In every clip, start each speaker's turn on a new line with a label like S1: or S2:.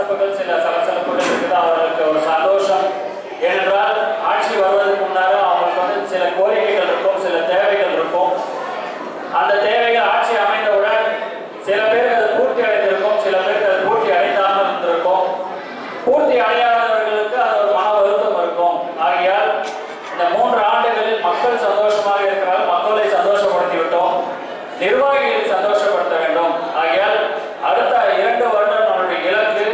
S1: கசப்புகள் சில சலசலப்புகள் இருக்குது. அவர்களுக்கு ஒரு சந்தோஷம். ஏனென்றால் ஆட்சி வருவதற்கு முன்னாக அவங்களுக்கு வந்து சில கோரிக்கைகள் இருக்கும், சில தேவைகள் இருக்கும். அந்த தேவைகள் ஆட்சி அமைந்தவுடன் சில பேருக்கு அது பூர்த்தி அடைந்திருக்கும், சில பேருக்கு அது பூர்த்தி அடைந்தாமல் இருந்திருக்கும். பூர்த்தி அடையாதவர்களுக்கு அது ஒரு மன வருத்தம் இருக்கும். ஆகையால் இந்த 3 ஆண்டுகளில் மக்கள் சந்தோஷமாக இருக்கிறார்கள். மக்களை சந்தோஷப்படுத்தி விட்டோம், நிர்வாகிகளை சந்தோஷப்படுத்த வேண்டும். ஆகையால் அடுத்த 2 வருடம் நம்முடைய இலக்கு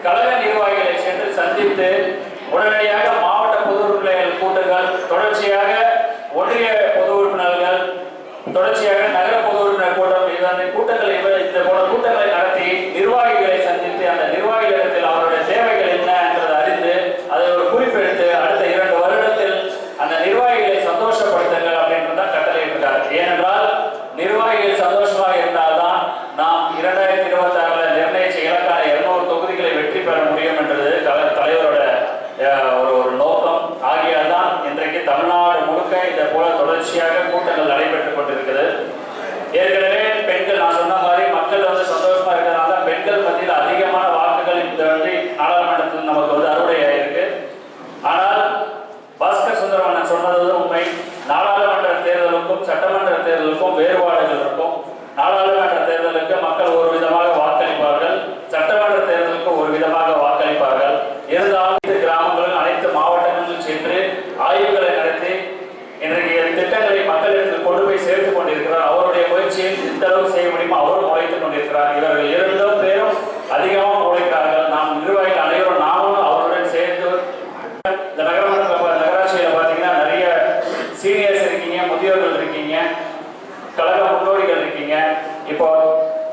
S1: கழக நிர்வாகிகளை சென்று சந்தித்து உடனடியாக மாவட்ட பொது உறுப்பினர்கள் கூட்டங்கள், தொடர்ச்சியாக ஒன்றிய பொது உறுப்பினர்கள், தொடர்ச்சியாக நகர பொது உறுப்பினர் கூட்டம், இந்த போல கூட்டங்களை நடத்தி நிர்வாகிகளை சந்தித்து அந்த நிர்வாகிகளிடத்தில் அவருடைய தேவைகள் என்ன என்பதை அறிந்து அதை ஒரு குறிப்பெடுத்து அடுத்த 2 வருடத்தில் அந்த நிர்வாகிகளை சந்தோஷப்படுத்துங்கள் அப்படின்றதான் கட்டளையிட்டார். ஏனென்றால் நிர்வாகிகள் சந்தோஷமாக இருந்தால்தான் நாம் 2026 நிர்ணயிச்ச இலக்கான 200 தொகுதிகளை வெற்றி பெற முடியும் என்றது தலைவரோட ஒரு நோக்கம். ஆகியால் தான் இன்றைக்கு தமிழ்நாடு முழுக்க இதை போல தொடர்ச்சியாக கூட்டங்கள் நடைபெற்றுக் கொண்டிருக்கிறது. ஏற்கனவே பெண்கள், நான் சொன்ன மாதிரி மக்கள் வந்து சந்தோஷமா இருக்கிறதுனால பெண்கள் மத்தியில் அதிகமான வாக்குகள் இந்த வந்து நாடாளுமன்றத்தில் நமக்கு வந்து அறுவடையாயிருக்கு. ஆனால் பாஸ்கர் சுந்தரமண்ணன் சொன்னது உண்மை. நாடாளுமன்ற தேர்தலுக்கும் சட்டமன்ற தேர்தலுக்கும் வேறுபாடுகள் இருக்கும். நாடாளுமன்ற தேர்தலுக்கு மக்கள் ஒரு விதமாக வாக்களிப்பார்கள், சட்டமன்ற தேர்தலுக்கு ஒரு விதமாக வாக்களிப்பார்கள். இருந்தாலும் கிராமங்களில் அனைத்து மாவட்டங்களிலும் சென்று ஆய்வுகளை நடத்தி இன்றைக்கு திட்டங்களை மக்களிடத்தில் கொண்டு போய் சேர்த்து கொண்டிருக்கிறார். அவருடைய முயற்சியில் எந்த அளவு செய்ய முடியுமோ அவரும் உழைத்துக் கொண்டிருக்கிறார். இவர்கள் 2 பேரும் அதிகமாக உழைக்கிறார்கள். நாம் நிர்வாகிகள் அனைவரும் நாமும் அவருடன் சேர்ந்து இந்த நகராட்சியில் பார்த்தீங்கன்னா நிறைய சீனியர்ஸ் இருக்கீங்க, முதியோர்கள் இருக்கீங்க, கழக முன்னோடிகள் இருக்கீங்க. இப்போ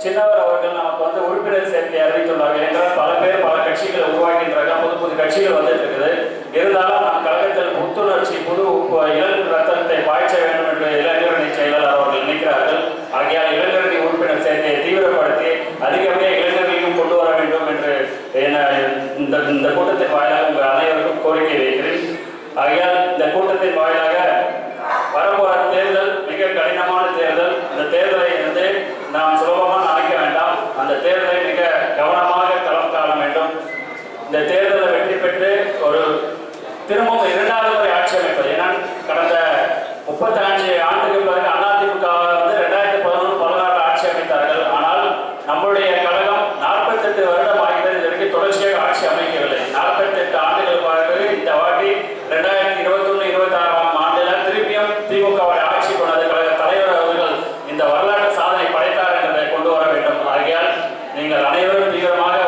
S1: சின்னவர் அவர்கள் நமக்கு வந்து உறுப்பினர் சேர்க்கை அறிவித்துள்ளார்கள். என்றால் பல பேர் பல கட்சிகளை உருவாக்கின்றாங்க, புது கட்சிகள் வந்துட்டு இருக்குது. இருந்தாலும் நம் கழகத்தில் புத்துணர்ச்சி, புது இளம் ரத்தத்தை பாய்ச்ச வேண்டும் என்று இளைஞரணி செயலாளர் அவர்கள் நினைக்கிறார்கள். ஆகையால் இளைஞரணி உறுப்பினர் சேர்க்கையை தீவிரப்படுத்தி அதிகப்படியாக இளைஞர்களையும் கொண்டு வர வேண்டும் என்று இந்த கூட்டத்தின் வாயிலாக உங்கள் அனைவருக்கும் கோரிக்கை வைக்கிறேன். ஆகையால் இந்த கூட்டத்தின் வாயிலாக வரப்போற தேர்தல் மிக கடினமான தேர்தல். அந்த தேர்தலை வந்து நாம் சுலபமாக நினைக்க வேண்டாம். அந்த தேர்தலை மிக கவனமாக களம் காண வேண்டும். இந்த தேர்தலை வெற்றி பெற்று ஒரு திரும்பவும் 2வது முறை ஆட்சி அமைப்பது. ஏன்னா கடந்த 35 ஆண்டுகள் பிறகு அதிமுக வந்து 2011-14 ஆட்சி அமைத்தார்கள். ஆனால் நம்முடைய கழகம் 48 வருடம் ஆகிறது. இது வரைக்கும் தொடர்ச்சியாக ஆட்சி அமைக்கவில்லை. 48 ஆண்டுகள் பிறகு இந்த வாட்டி 2021-26 ஆண்டுல திருப்பியும் திமுகவை ஆட்சி கொண்டது கழக தலைவர் அவர்கள் இந்த வரலாற்று சாதனை படைத்தார் என்பதை கொண்டு வர வேண்டும். ஆகையால் நீங்கள் அனைவரும் தீவிரமாக